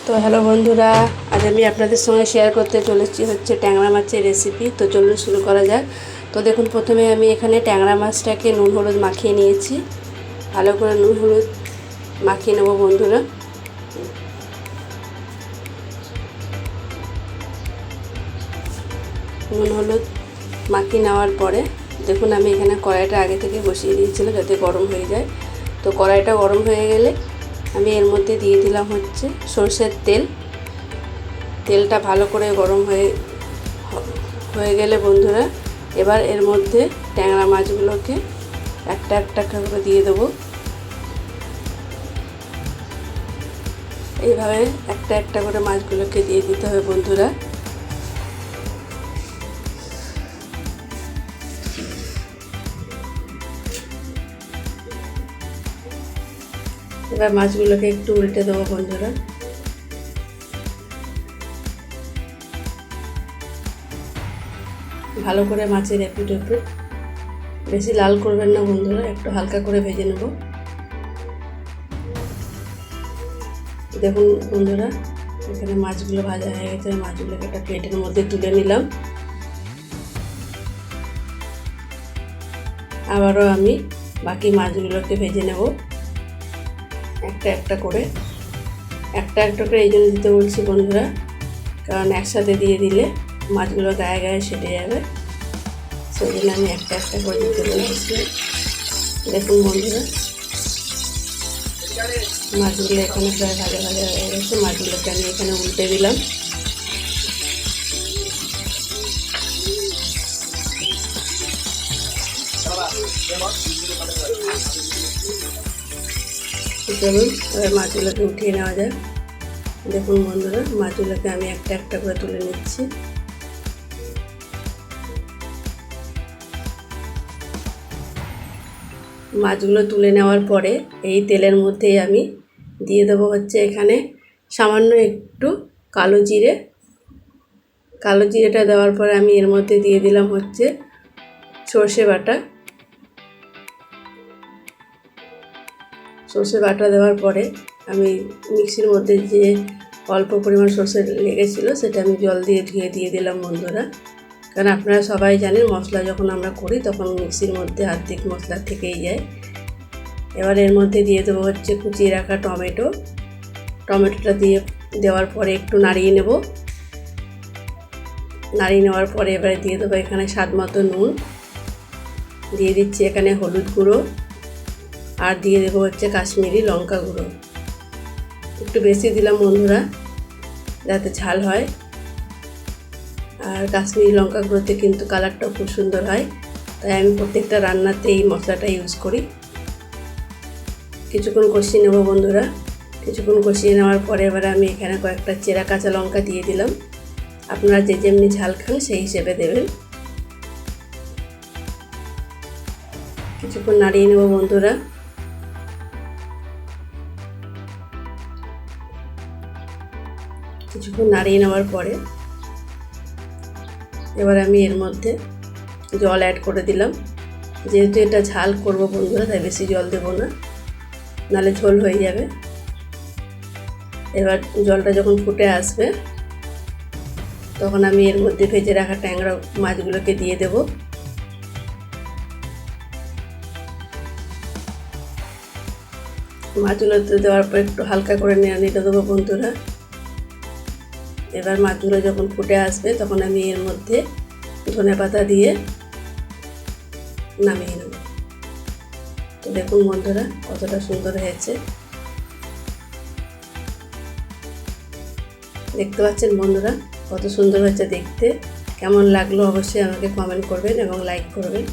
তো হ্যালো বন্ধুরা, আজ আমি আপনাদের সঙ্গে শেয়ার করতে চলেছি হচ্ছে ট্যাংরা মাছের রেসিপি। তো চলুন শুরু করা যাক। তো দেখুন, প্রথমে আমি এখানে ট্যাংরা মাছটাকে নুন হলুদ মাখিয়ে নিয়েছি। ভালো করে নুন হলুদ মাখিয়ে নেব বন্ধুরা। নুন হলুদ মাখিয়ে নেওয়ার পরে দেখুন, আমি এখানে কড়াইটা আগে থেকে বসিয়ে দিয়েছিলাম যাতে গরম হয়ে যায়। তো কড়াইটা গরম হয়ে গেলে আমি এর মধ্যে দিয়ে দিলাম হচ্ছে সরষের তেল। তেলটা ভালো করে গরম হয়ে গেলে বন্ধুরা, এবার এর মধ্যে ট্যাংরা মাছগুলোকে একটা একটা করে দিয়ে দেবো। এইভাবে একটা একটা করে মাছগুলোকে দিয়ে দিতে হবে বন্ধুরা। এবার মাছগুলোকে একটু উল্টে দেবো বন্ধুরা। ভালো করে মাছের এপিট ওপিট, বেশি লাল করবেন না বন্ধুরা, একটু হালকা করে ভেজে নেব। দেখুন বন্ধুরা, এখানে মাছগুলো ভাজা হয়ে গেছে। মাছগুলোকে একটা প্লেটের মধ্যে তুলে নিলাম। আবারও আমি বাকি মাছগুলোকে ভেজে নেব একটা একটা করে। একটা একটা করে এই জন্য দিতে বলছি বন্ধুরা, কারণ একসাথে দিয়ে দিলে মাছগুলো গায়ে গায়ে সেটে যাবে, সেই জন্য আমি একটা একটা করে দিতে বলছি। দেখুন বন্ধুরা, মাছগুলো এখানে প্রায় ভাজা ভাজা হয়ে গেছে। মাছগুলোকে আমি এখানে উল্টে দিলাম। চলুন এবার মাছগুলোকে উঠিয়ে নেওয়া যায়। দেখুন বন্ধুরা, মাছগুলোকে আমি একটা একটা করে তুলে নিচ্ছি। মাছগুলো তুলে নেওয়ার পরে এই তেলের মধ্যেই আমি দিয়ে দেবো হচ্ছে এখানে সামান্য একটু কালো জিরে। কালো জিরেটা দেওয়ার পরে আমি এর মধ্যে দিয়ে দিলাম হচ্ছে সর্ষে বাটা। সর্ষে বাটা দেওয়ার পরে আমি মিক্সির মধ্যে যে অল্প পরিমাণ সর্ষে লেগেছিলো সেটা আমি জল দিয়ে ধুয়ে দিয়ে দিলাম বন্ধুরা। কারণ আপনারা সবাই জানেন, মশলা যখন আমরা করি তখন মিক্সির মধ্যে অর্ধেক মশলা থেকেই যায়। এবার এর মধ্যে দিয়ে দেবো হচ্ছে কুচিয়ে রাখা টমেটো। টমেটোটা দেওয়ার পরে একটু নাড়িয়ে নেব। নাড়িয়ে নেওয়ার পরে এবারে দিয়ে দেবো এখানে স্বাদ মতো নুন, দিয়ে দিচ্ছি এখানে হলুদ গুঁড়ো, আর দিয়ে দেবো হচ্ছে কাশ্মীরি লঙ্কা গুঁড়ো। একটু বেশি দিলাম বন্ধুরা যাতে ঝাল হয়। আর কাশ্মীরি লঙ্কা গুঁড়োতে কিন্তু কালারটাও খুব সুন্দর হয়, তাই আমি প্রত্যেকটা রান্নাতে এই মশলাটা ইউজ করি। কিছুক্ষণ কষিয়ে নেব বন্ধুরা। কিছুক্ষণ কষিয়ে নেওয়ার পরে এবারে আমি এখানে কয়েকটা চেরা কাঁচা লঙ্কা দিয়ে দিলাম। আপনারা যে যেমনি ঝাল খান সেই হিসেবে দেবেন। কিছুক্ষণ নাড়িয়ে নেব বন্ধুরা। কিছুক্ষণ নাড়িয়ে নেওয়ার পরে এবার আমি এর মধ্যে জল অ্যাড করে দিলাম। যেহেতু এটা ঝাল করব বন্ধুরা, তাই বেশি জল দেবো না, নাহলে ঝোল হয়ে যাবে। এবার জলটা যখন ফুটে আসবে তখন আমি এর মধ্যে ভেজে রাখা ট্যাংরা মাছগুলোকে দিয়ে দেব। মাছগুলোতে দেওয়ার পর একটু হালকা করে নেড়ে দেবো বন্ধুরা। এবার মাছগুলো যখন ফুটে আসবে তখন আমি এর মধ্যে ধনেপাতা দিয়ে নামিয়ে নেব। তো দেখুন বন্ধুরা কতটা সুন্দর হয়েছে, দেখতে পাচ্ছেন বন্ধুরা কত সুন্দর হয়েছে দেখতে। কেমন লাগলো অবশ্যই আমাকে কমেন্ট করবেন এবং লাইক করবেন।